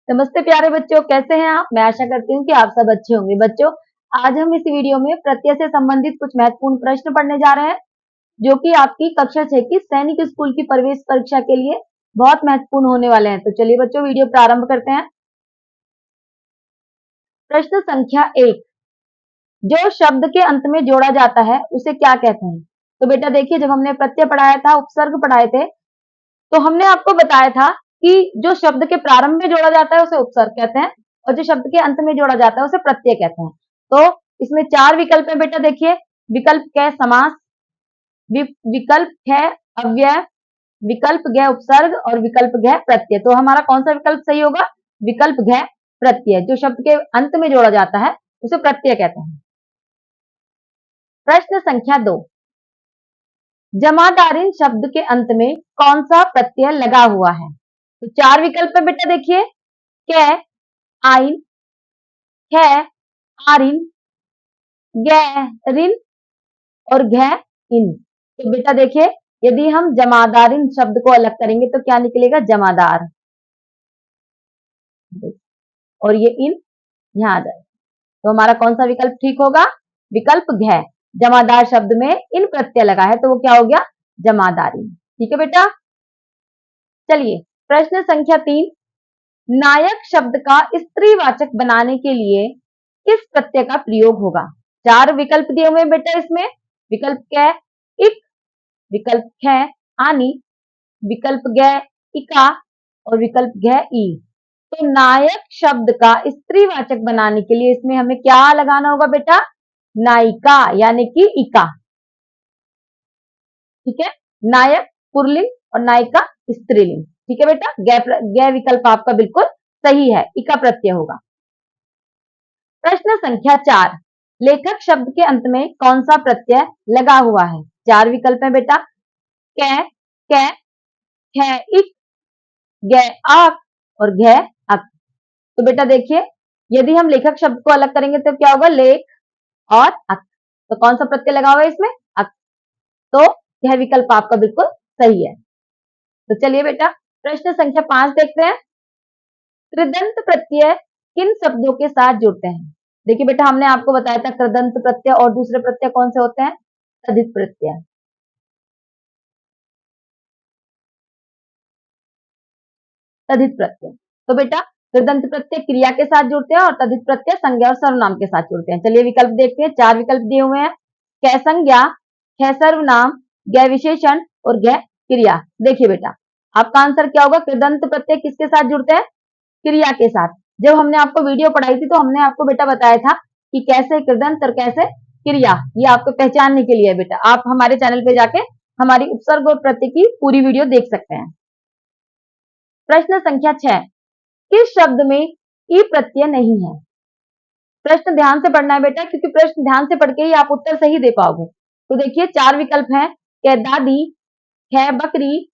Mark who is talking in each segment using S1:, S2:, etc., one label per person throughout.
S1: नमस्ते प्यारे बच्चों, कैसे हैं आप। मैं आशा करती हूँ कि आप सब अच्छे होंगे। बच्चों, आज हम इस वीडियो में प्रत्यय से संबंधित कुछ महत्वपूर्ण प्रश्न पढ़ने जा रहे हैं, जो कि आपकी कक्षा 6 की सैनिक स्कूल की प्रवेश परीक्षा के लिए बहुत महत्वपूर्ण होने वाले हैं। तो चलिए बच्चों, वीडियो प्रारंभ करते हैं। प्रश्न संख्या 1, जो शब्द के अंत में जोड़ा जाता है उसे क्या कहते हैं। तो बेटा देखिए, जब हमने प्रत्यय पढ़ाया था, उपसर्ग पढ़ाए थे, तो हमने आपको बताया था कि जो शब्द के प्रारंभ में जोड़ा जाता है उसे उपसर्ग कहते हैं, और जो शब्द के अंत में जोड़ा जाता है उसे प्रत्यय कहते हैं। तो इसमें 4 विकल्प है बेटा। देखिए, विकल्प क समास, विकल्प ख अव्यय, विकल्प ग उपसर्ग और विकल्प घ प्रत्यय। तो हमारा कौन सा विकल्प सही होगा? विकल्प घ प्रत्यय। जो शब्द के अंत में जोड़ा जाता है उसे प्रत्यय कहते हैं। प्रश्न संख्या 2, जमादारिन शब्द के अंत में कौन सा प्रत्यय लगा हुआ है। तो 4 विकल्प है बेटा। देखिए, क आइन, ख आरिन, ग रिन और घ इन। तो बेटा देखिए, यदि हम जमादारिन शब्द को अलग करेंगे तो क्या निकलेगा? जमादार, और ये इन यहां आ जाए। तो हमारा कौन सा विकल्प ठीक होगा? विकल्प घ। जमादार शब्द में इन प्रत्यय लगा है तो वो क्या हो गया? जमादारिन। ठीक है बेटा। चलिए, प्रश्न संख्या 3, नायक शब्द का स्त्रीवाचक बनाने के लिए किस प्रत्यय का प्रयोग होगा। 4 विकल्प दिए हुए हैं बेटा इसमें। विकल्प क इक, विकल्प ख आनी, विकल्प ग इका और विकल्प घ ई। तो नायक शब्द का स्त्रीवाचक बनाने के लिए इसमें हमें क्या लगाना होगा बेटा? नायिका यानी कि इका। ठीक है, नायक पुल्लिंग और नायिका स्त्रीलिंग। ठीक है बेटा, ग विकल्प आपका बिल्कुल सही है, इका प्रत्यय होगा। प्रश्न संख्या 4, लेखक शब्द के अंत में कौन सा प्रत्यय लगा हुआ है। 4 विकल्प है बेटा। क ख इक, ग आक और घ अक। तो बेटा देखिए, यदि हम लेखक शब्द को अलग करेंगे तो क्या होगा? लेख और अक। तो कौन सा प्रत्यय लगा हुआ है इसमें? अक। तो यह विकल्प आपका बिल्कुल सही है। तो चलिए बेटा, प्रश्न संख्या 5 देखते हैं। कृदंत प्रत्यय किन शब्दों के साथ जुड़ते हैं। देखिए बेटा, हमने आपको बताया था कृदंत प्रत्यय और दूसरे प्रत्यय कौन से होते हैं? तद्धित प्रत्यय। तद्धित प्रत्यय। तो बेटा, कृदंत प्रत्यय क्रिया के साथ जुड़ते हैं और तद्धित प्रत्यय संज्ञा और सर्वनाम के साथ जुड़ते हैं। चलिए विकल्प देखते हैं। 4 विकल्प दिए हुए हैं। क संज्ञा, ख सर्वनाम, ग विशेषण और घ क्रिया। देखिए बेटा, आपका आंसर क्या होगा? कृदंत प्रत्यय किसके साथ जुड़ते हैं? क्रिया के साथ। जब हमने आपको वीडियो पढ़ाई थी तो हमने आपको बेटा बताया था कि कैसे कृदंत और कैसे क्रिया, ये आपको पहचानने के लिए है बेटा। आप हमारे चैनल पे जाके हमारी उपसर्ग और प्रत्यय की पूरी वीडियो देख सकते हैं। प्रश्न संख्या 6, किस शब्द में ई प्रत्यय नहीं है। प्रश्न ध्यान से पढ़ना है बेटा, क्योंकि प्रश्न ध्यान से पढ़ के ही आप उत्तर सही दे पाओगे। तो देखिए, 4 विकल्प हैं। क दादी, ख बकरी,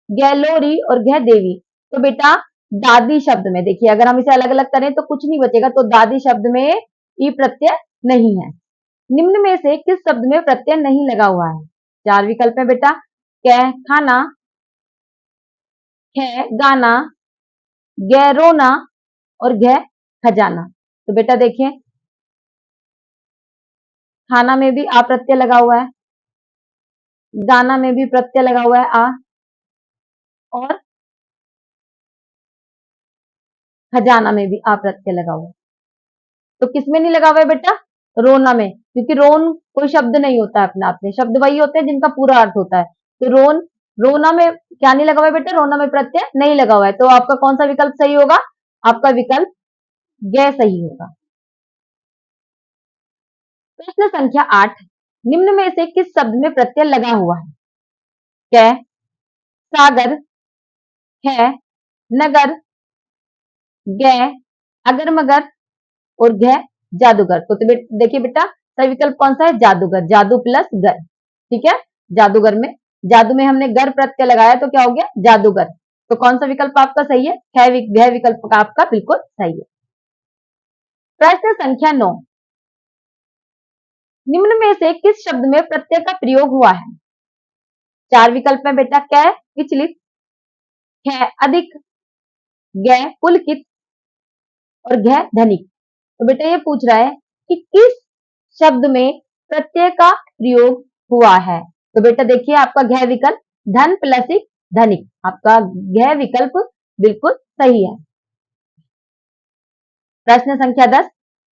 S1: ग लोरी और घ देवी। तो बेटा, दादी शब्द में देखिए, अगर हम इसे अलग अलग करें तो कुछ नहीं बचेगा। तो दादी शब्द में ई प्रत्यय नहीं है। निम्न में से किस शब्द में प्रत्यय नहीं लगा हुआ है। 4 विकल्प है बेटा। क खाना, ख गाना, ग रोना और घ खजाना। तो बेटा देखिए, खाना में भी आ प्रत्यय लगा हुआ है, गाना में भी प्रत्यय लगा हुआ है आ, और खजाना में भी आ प्रत्यय लगा हुआ है। तो किसमें नहीं लगा हुआ है बेटा? रोना में, क्योंकि रोन कोई शब्द नहीं होता है अपने आप में। शब्द वही होते हैं जिनका पूरा अर्थ होता है। तो रोना में क्या नहीं लगा हुआ है बेटा? रोना में प्रत्यय नहीं लगा हुआ है। तो आपका कौन सा विकल्प सही होगा? आपका विकल्प ग सही होगा। प्रश्न संख्या 8, निम्न में से किस शब्द में प्रत्यय लगा हुआ है। क सागर, है नगर, ग अगर मगर और घ जादूगर। तो देखिए बेटा, सही विकल्प कौन सा है? जादूगर। जादू प्लस गर। ठीक है, जादूगर में, जादू में हमने गर प्रत्यय लगाया तो क्या हो गया? जादूगर। तो कौन सा विकल्प आपका सही है? घ विकल्प का आपका बिल्कुल सही है। प्रश्न संख्या 9, निम्न में से किस शब्द में प्रत्यय का प्रयोग हुआ है। 4 विकल्प में बेटा। क विचलित, ख अधिक, ग पुलकित और घ धनिक। तो बेटा ये पूछ रहा है कि किस शब्द में प्रत्यय का प्रयोग हुआ है। तो बेटा देखिए आपका घ विकल्प धन प्लस इक धनिक, आपका घ विकल्प बिल्कुल सही है। प्रश्न संख्या 10,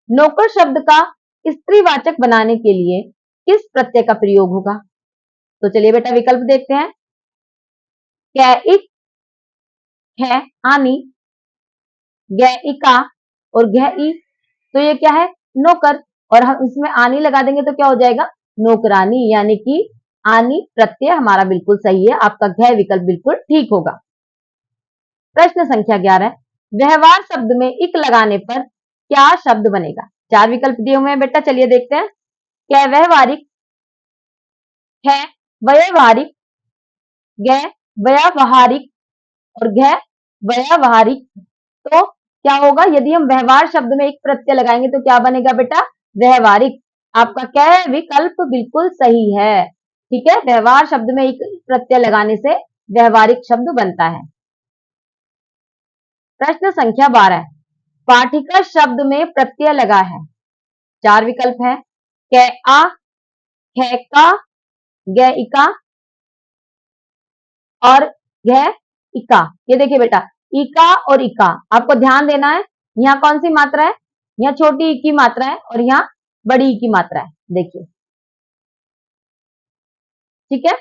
S1: नौकर शब्द का स्त्रीवाचक बनाने के लिए किस प्रत्यय का प्रयोग होगा। तो चलिए बेटा विकल्प देखते हैं। कै इक, है आनी, ग इका और घ ई। तो ये क्या है, नौकर, और हम इसमें आनी लगा देंगे तो क्या हो जाएगा, नौकरानी, यानी कि आनी प्रत्यय हमारा बिल्कुल सही है, आपका घ विकल्प बिल्कुल ठीक होगा। प्रश्न संख्या 11, व्यवहार शब्द में इक लगाने पर क्या शब्द बनेगा। चार विकल्प दिए हुए हैं बेटा, चलिए देखते हैं। क्या व्यवहारिक, है व्यवहारिक, ग व्यवहारिक और घ व्यवहारिक। तो क्या होगा, यदि हम व्यवहार शब्द में एक प्रत्यय लगाएंगे तो क्या बनेगा बेटा, व्यवहारिक। आपका क्या विकल्प बिल्कुल सही है, ठीक है। व्यवहार शब्द में एक प्रत्यय लगाने से व्यवहारिक शब्द बनता है। प्रश्न संख्या 12, पाठिका शब्द में प्रत्यय लगा है। चार विकल्प है। कै आ, खे का, ग इका और घ इका। ये देखिए बेटा, इका और इका, आपको ध्यान देना है। यहाँ कौन सी मात्रा है, यहाँ छोटी ई की मात्रा है और यहाँ बड़ी ई की मात्रा है, देखिए, ठीक है।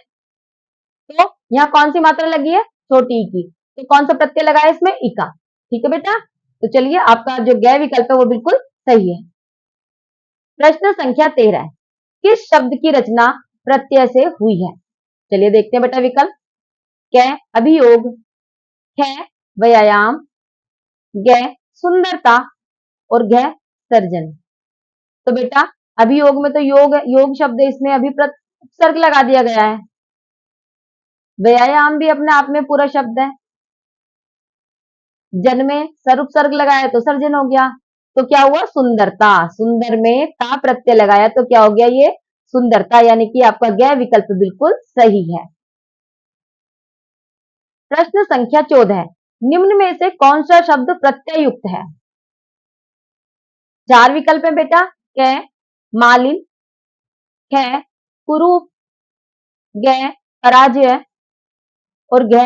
S1: तो यहाँ कौन सी मात्रा लगी है, छोटी ई की, तो कौन सा प्रत्यय लगा है इसमें, इका, ठीक है बेटा। तो चलिए आपका जो ग विकल्प है वो बिल्कुल सही है। प्रश्न संख्या 13, किस शब्द की रचना प्रत्यय से हुई है। चलिए देखते हैं बेटा विकल्प। कै अभियोग, ख व्यायाम, ग सुंदरता और घ सर्जन। तो बेटा अभियोग में तो योग योग शब्द है, इसमें अभी उपसर्ग लगा दिया गया है। व्यायाम भी अपने आप में पूरा शब्द है, जन में सर उपसर्ग लगाया तो सर्जन हो गया। तो क्या हुआ, सुंदरता, सुंदर में ता प्रत्यय लगाया तो क्या हो गया, ये सुंदरता, यानी कि आपका ग विकल्प बिल्कुल सही है। प्रश्न संख्या 14, निम्न में से कौन सा शब्द प्रत्यय युक्त है। चार विकल्प है बेटा। कै मालिन, ख कुरूप, ग पराजय और घ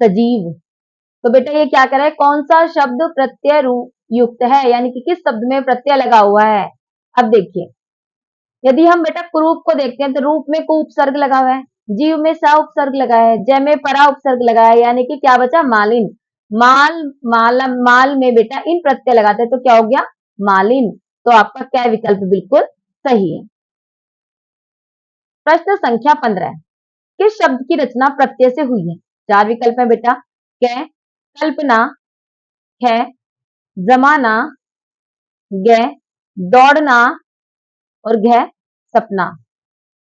S1: सजीव। तो बेटा ये क्या कर रहा है, कौन सा शब्द प्रत्यय युक्त है, यानी कि किस शब्द में प्रत्यय लगा हुआ है। अब देखिए, यदि हम बेटा कुरूप को देखते हैं तो रूप में को उपसर्ग लगा हुआ है, जीव में सा उपसर्ग लगा है, जय में परा उपसर्ग लगा है, यानी कि क्या बचा, मालिन। माल माल माल में बेटा इन प्रत्यय लगाते हैं तो क्या हो गया, मालिन। तो आपका क्या विकल्प बिल्कुल सही है। प्रश्न संख्या 15, किस शब्द की रचना प्रत्यय से हुई है। चार विकल्प है बेटा। कै कल्पना, है जमाना, ग दौड़ना और घ सपना।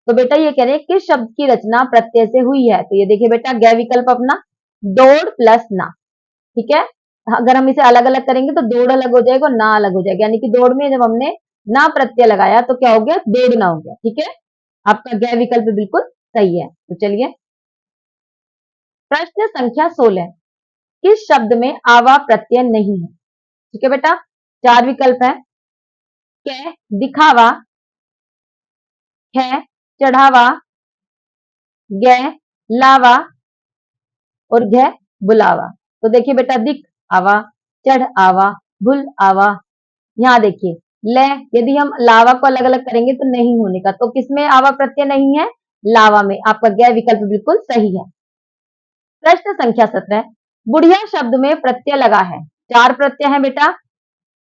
S1: तो बेटा ये कह रहे हैं किस शब्द की रचना प्रत्यय से हुई है। तो ये देखिए बेटा ग विकल्प अपना, दौड़ प्लस ना, ठीक है। अगर हम इसे अलग अलग करेंगे तो दौड़ अलग हो जाएगा और ना अलग हो जाएगा, यानी कि दौड़ में जब हमने ना प्रत्यय लगाया तो क्या हो गया, दौड़ना हो गया, ठीक है। आपका ग विकल्प बिल्कुल सही है। तो चलिए प्रश्न संख्या 16, किस शब्द में आवा प्रत्यय नहीं है, ठीक है बेटा। चार विकल्प है। कै दिखावा, है चढ़ावा, ग लावा और घ बुलावा। तो देखिए बेटा दिख आवा, चढ़ आवा, भूल आवा। यहाँ देखिए ले, यदि हम लावा को अलग अलग करेंगे तो नहीं होने का, तो किसमें आवा प्रत्यय नहीं है, लावा में। आपका ग विकल्प बिल्कुल सही है। प्रश्न संख्या 17, बुढ़िया शब्द में प्रत्यय लगा है। चार प्रत्यय है बेटा।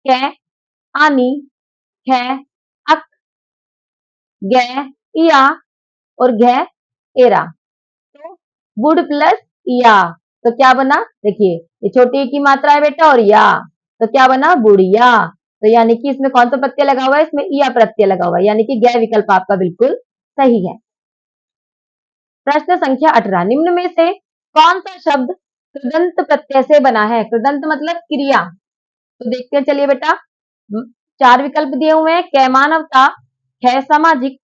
S1: कै आनी, ख अक, ग इया और घ एरा। तो बुढ़ प्लस या, तो क्या बना, देखिए ये छोटी की मात्रा है बेटा और या, तो क्या बना, बुढ़िया। तो यानी कि इसमें कौन सा प्रत्यय लगा हुआ है, इसमें या प्रत्यय लगा हुआ है, यानी कि ग विकल्प आपका बिल्कुल सही है। प्रश्न संख्या 18, निम्न में से कौन सा शब्द कृदंत प्रत्यय से बना है। कृदंत मतलब क्रिया। तो देखते हैं चलिए बेटा, चार विकल्प दिए हुए हैं। कै मानवता, ख सामाजिक,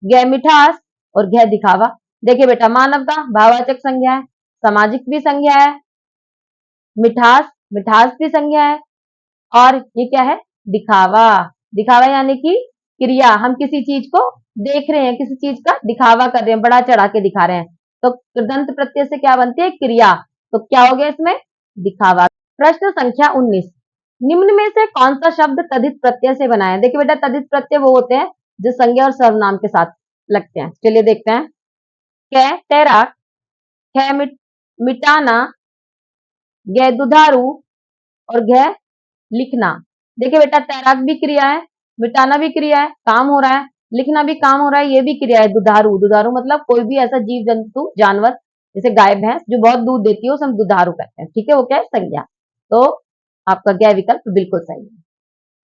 S1: ग मिठास और घ दिखावा। देखिए बेटा मानवता भाववाचक संज्ञा है, सामाजिक भी संज्ञा है, मिठास मिठास भी संज्ञा है और ये क्या है, दिखावा। दिखावा यानी कि क्रिया, हम किसी चीज को देख रहे हैं, किसी चीज का दिखावा कर रहे हैं, बड़ा चढ़ा के दिखा रहे हैं, तो कृदंत प्रत्यय से क्या बनती है, क्रिया। तो क्या हो गया इसमें, दिखावा। प्रश्न संख्या 19, निम्न में से कौन सा शब्द तद्धित प्रत्यय से बना है। देखिए बेटा, तद्धित प्रत्यय वो होते हैं जो संज्ञा और सर्वनाम के साथ लगते हैं। चलिए देखते हैं। कै तैराक, खे मिटाना, गै दुधारू और घ लिखना। देखिए बेटा, तैराक भी क्रिया है, मिटाना भी क्रिया है, काम हो रहा है, लिखना भी काम हो रहा है, ये भी क्रिया है। दुधारू, दुधारू मतलब कोई भी ऐसा जीव जंतु जानवर, जैसे गाय भैंस जो बहुत दूध देती है उसे हम दुधारू कहते हैं। ठीक है, वो क्या है, संज्ञा। तो आपका गै विकल्प बिल्कुल सही है।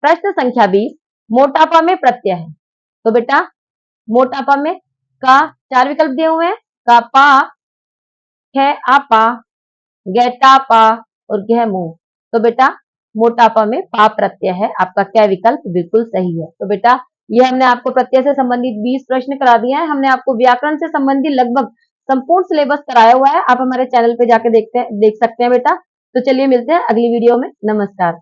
S1: प्रश्न संख्या 20, मोटापा में प्रत्यय है। तो बेटा, मोटापा में का 4 विकल्प दिए हुए हैं, का पा, ख आपा, गै टापा और गह मुंह। तो बेटा, मोटापा में पा प्रत्यय है, आपका क्या विकल्प बिल्कुल सही है। तो बेटा, ये हमने आपको प्रत्यय से संबंधित 20 प्रश्न करा दिए हैं। हमने आपको व्याकरण से संबंधित लगभग संपूर्ण सिलेबस कराया हुआ है। आप हमारे चैनल पे जाके देख सकते हैं बेटा। तो चलिए मिलते हैं अगली वीडियो में। नमस्कार।